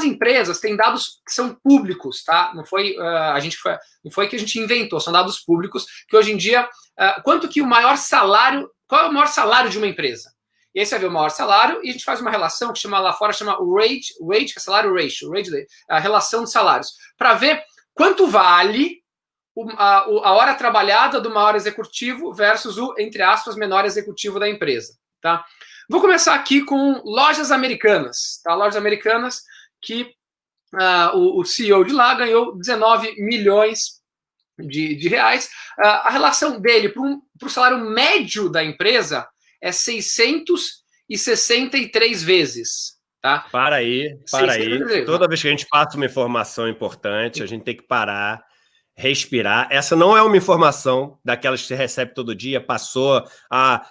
empresas têm dados que são públicos, tá? Não foi que a gente inventou, são dados públicos que hoje em dia, quanto que o maior salário, qual é o maior salário de uma empresa? E aí você vai ver o maior salário e a gente faz uma relação que chama lá fora, chama rate, que é salário ratio, a relação de salários, para ver quanto vale a hora trabalhada do maior executivo versus o, entre aspas, menor executivo da empresa, tá? Vou começar aqui com lojas americanas, tá? Lojas americanas que o CEO de lá ganhou 19 milhões de reais. A relação dele para o salário médio da empresa é 663 vezes. Tá? Para aí. Toda vez que a gente passa uma informação importante, a gente tem que parar, respirar. Essa não é uma informação daquelas que você recebe todo dia, passou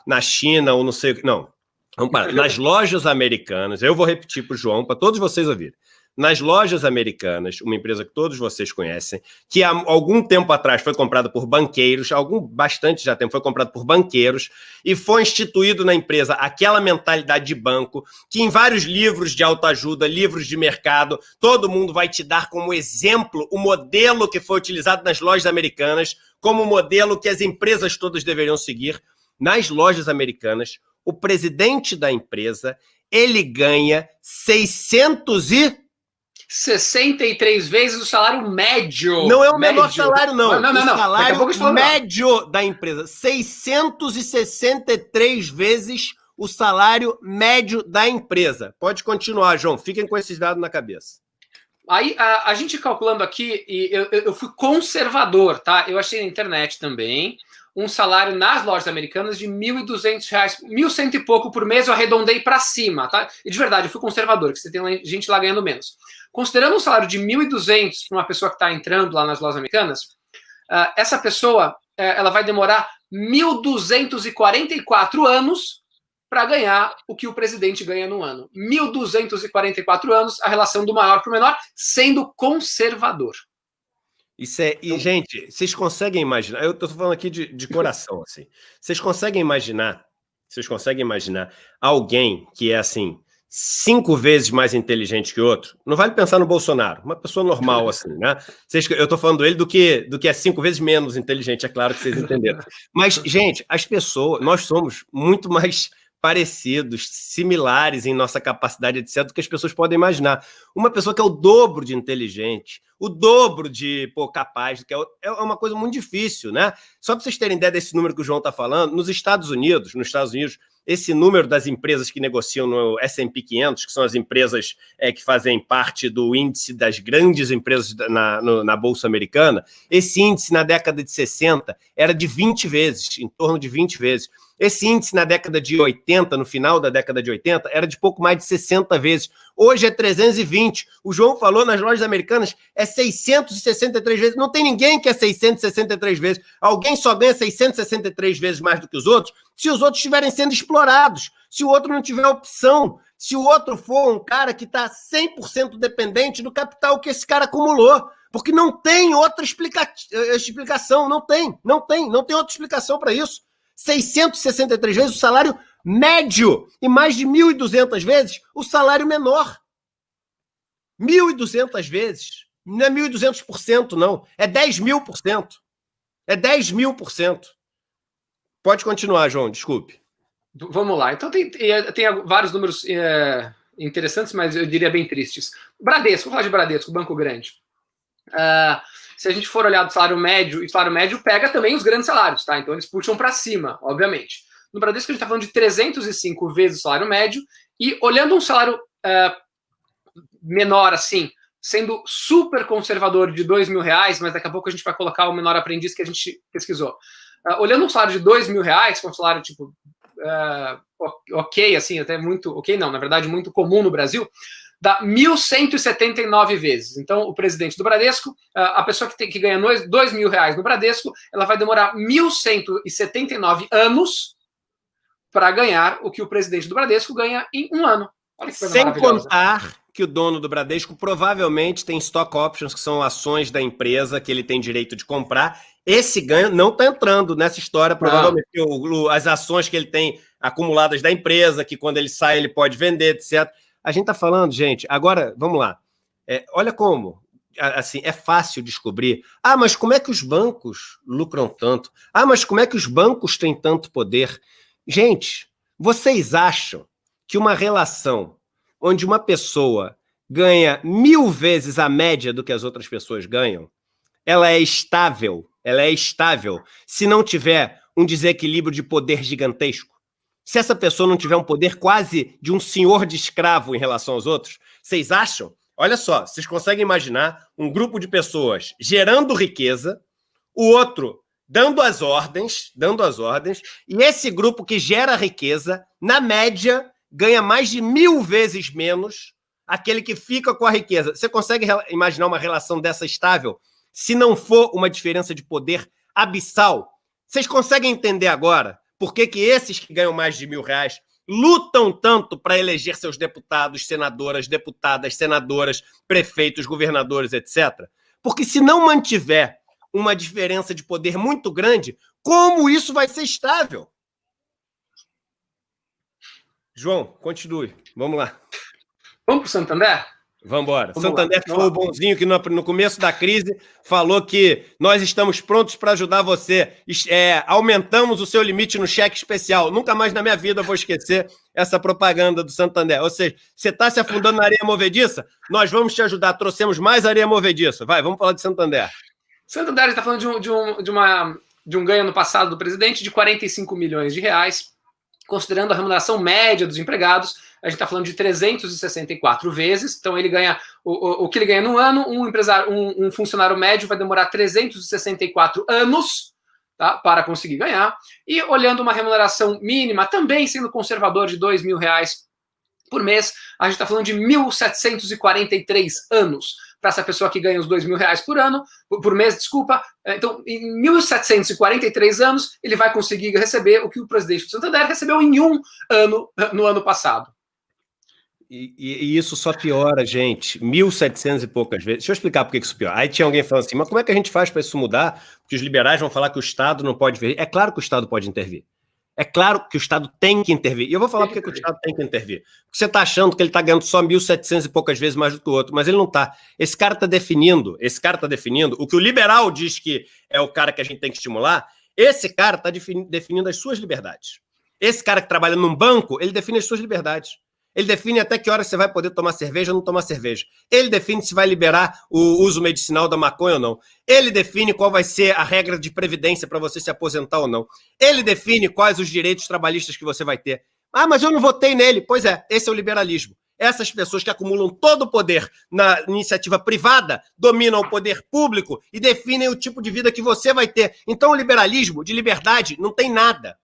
na China ou não sei o que. Não, vamos parar. Nas lojas americanas, eu vou repetir para o João, para todos vocês ouvirem. Nas lojas americanas, uma empresa que todos vocês conhecem, que há algum tempo atrás foi comprada por banqueiros, bastante já tempo foi comprada por banqueiros, e foi instituído na empresa aquela mentalidade de banco, que em vários livros de autoajuda, livros de mercado, todo mundo vai te dar como exemplo o modelo que foi utilizado nas lojas americanas, como o modelo que as empresas todas deveriam seguir. Nas lojas americanas, o presidente da empresa, ele ganha 63 vezes o salário médio. Não é o menor salário, não. Não. O salário médio da empresa. 663 vezes o salário médio da empresa. Pode continuar, João. Fiquem com esses dados na cabeça. Aí, a gente calculando aqui, e eu fui conservador, tá? Eu achei na internet também um salário nas lojas americanas de R$ 1.200, 1.100 e pouco por mês, eu arredondei para cima, tá? E de verdade, eu fui conservador, que você tem gente lá ganhando menos. Considerando um salário de 1.200 para uma pessoa que está entrando lá nas lojas americanas, essa pessoa ela vai demorar 1.244 anos para ganhar o que o presidente ganha no ano. 1.244 anos, a relação do maior para o menor, sendo conservador. Isso é. E, gente, vocês conseguem imaginar? Eu estou falando aqui de coração, assim. Vocês conseguem imaginar alguém que é assim 5 vezes mais inteligente que outro? Não vale pensar no Bolsonaro, uma pessoa normal, assim, né? Eu estou falando dele do que é 5 vezes menos inteligente, é claro que vocês entenderam. Mas, gente, as pessoas, nós somos muito mais parecidos, similares em nossa capacidade, etc., do que as pessoas podem imaginar. Uma pessoa que é o dobro de inteligente, o dobro de capaz, que é uma coisa muito difícil, né? Só para vocês terem ideia desse número que o João está falando, nos Estados Unidos, esse número das empresas que negociam no S&P 500, que são as empresas que fazem parte do índice das grandes empresas na Bolsa Americana, esse índice na década de 60 era de 20 vezes, em torno de 20 vezes. Esse índice na década de 80, no final da década de 80, era de pouco mais de 60 vezes. Hoje é 320. O João falou, nas lojas americanas é 663 vezes. Não tem ninguém que é 663 vezes. Alguém só ganha 663 vezes mais do que os outros se os outros estiverem sendo explorados, se o outro não tiver opção, se o outro for um cara que está 100% dependente do capital que esse cara acumulou. Porque não tem outra explicação. Não tem outra explicação para isso. 663 vezes o salário médio e mais de 1.200 vezes o salário menor. 1.200 vezes. Não é 1.200%, não. É 10.000%. É 10.000%. Pode continuar, João, desculpe. Vamos lá. Então tem vários números interessantes, mas eu diria bem tristes. Bradesco, vamos falar de Bradesco, Banco Grande. Se a gente for olhar do salário médio, e o salário médio pega também os grandes salários, tá? Então eles puxam para cima, obviamente. No Bradesco a gente está falando de 305 vezes o salário médio, e olhando um salário menor assim, sendo super conservador de R$2.000, mas daqui a pouco a gente vai colocar o menor aprendiz que a gente pesquisou. Olhando um salário de R$2.000, que é um salário tipo ok, assim, até muito ok, não, na verdade muito comum no Brasil, dá 1.179 vezes. Então, o presidente do Bradesco, a pessoa que ganha R$2.000 no Bradesco, ela vai demorar 1.179 anos para ganhar o que o presidente do Bradesco ganha em um ano. Olha que coisa maravilhosa. Sem contar que o dono do Bradesco provavelmente tem stock options, que são ações da empresa que ele tem direito de comprar. Esse ganho não está entrando nessa história, provavelmente as ações que ele tem acumuladas da empresa, que quando ele sai ele pode vender, etc. A gente está falando, gente, agora, vamos lá, Olha como, assim, é fácil descobrir. Ah, mas como é que os bancos lucram tanto? Ah, mas como é que os bancos têm tanto poder? Gente, vocês acham que uma relação onde uma pessoa ganha 1000 vezes a média do que as outras pessoas ganham, ela é estável se não tiver um desequilíbrio de poder gigantesco? Se essa pessoa não tiver um poder quase de um senhor de escravo em relação aos outros, vocês acham? Olha só, vocês conseguem imaginar um grupo de pessoas gerando riqueza, o outro dando as ordens, e esse grupo que gera riqueza, na média, ganha mais de 1000 vezes menos aquele que fica com a riqueza. Você consegue imaginar uma relação dessa estável se não for uma diferença de poder abissal? Vocês conseguem entender agora por que esses que ganham mais de R$1.000 lutam tanto para eleger seus deputados, senadoras, deputadas, senadoras, prefeitos, governadores, etc? Porque se não mantiver uma diferença de poder muito grande, como isso vai ser estável? João, continue. Vamos lá. Vamos para o Santander? Vamos embora. Santander foi o bonzinho que no começo da crise falou que nós estamos prontos para ajudar você. Aumentamos o seu limite no cheque especial. Nunca mais na minha vida vou esquecer essa propaganda do Santander. Ou seja, você está se afundando na areia movediça? Nós vamos te ajudar. Trouxemos mais areia movediça. Vai, vamos falar de Santander. Santander está falando de um ganho no passado do presidente de R$45 milhões, considerando a remuneração média dos empregados. A gente está falando de 364 vezes, então ele ganha o que ele ganha no ano. Um funcionário médio vai demorar 364 anos, tá, para conseguir ganhar. E olhando uma remuneração mínima, também sendo conservador, de R$2.000 por mês, a gente está falando de 1.743 anos para essa pessoa que ganha os R$2.000 por mês, desculpa. Então, em 1.743 anos, ele vai conseguir receber o que o presidente do Santander recebeu em um ano, no ano passado. E isso só piora, gente. 1.700 e poucas vezes. Deixa eu explicar por que isso piora. Aí tinha alguém falando assim, mas como é que a gente faz para isso mudar? Porque os liberais vão falar que o Estado não pode intervir. É claro que o Estado pode intervir. É claro que o Estado tem que intervir. E eu vou falar porque que o Estado tem que intervir. Porque você está achando que ele está ganhando só 1.700 e poucas vezes mais do que o outro, mas ele não está. Esse cara está definindo o que o liberal diz que é o cara que a gente tem que estimular. Esse cara está definindo as suas liberdades. Esse cara que trabalha num banco, ele define as suas liberdades. Ele define até que hora você vai poder tomar cerveja ou não tomar cerveja. Ele define se vai liberar o uso medicinal da maconha ou não. Ele define qual vai ser a regra de previdência para você se aposentar ou não. Ele define quais os direitos trabalhistas que você vai ter. Ah, mas eu não votei nele. Pois é, esse é o liberalismo. Essas pessoas que acumulam todo o poder na iniciativa privada dominam o poder público e definem o tipo de vida que você vai ter. Então o liberalismo de liberdade não tem nada.